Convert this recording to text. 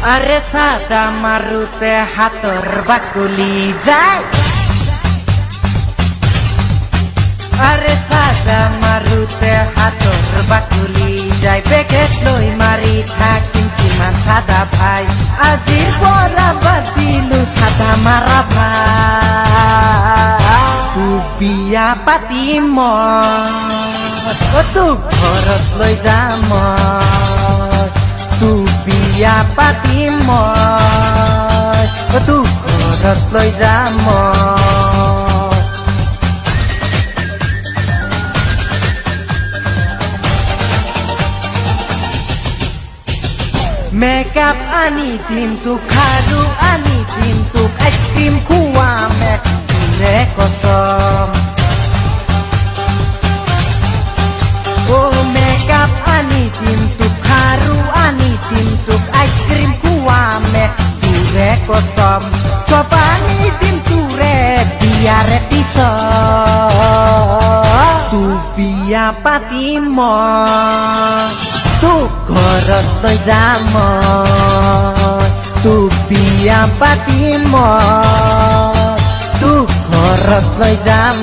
আরে সাদা মারুতে হাতর বাকুলি যায় আরে সাদা মারুতে হাতর বাকুলি যায় পেকেট লই মারি থাকিম কিমান সাদা ভাই আজির পরা বাদিলু সাদা মারা ভাই তু বিয়া পাতিম তু ঘৰত লৈ যাম তু বিয়া পাতিম তু ঘৰত লৈ যাম মেকআপ আনি দিম তোক খাৰু আনি দিম তোক আইচক্ৰীম খুৱাম নে কসম ও মেকআপ আনি দিম তোক খাৰু আনি দিম তোক আইচক্ৰীম খুৱাম তোৰে কসম চব আনি দিম তোৰে বিয়াৰে পিছত তু বিয়া পাতিম তোক ঘৰত লৈ যাম তোক বিয়া পাতিম তোক ঘৰত লৈ যাম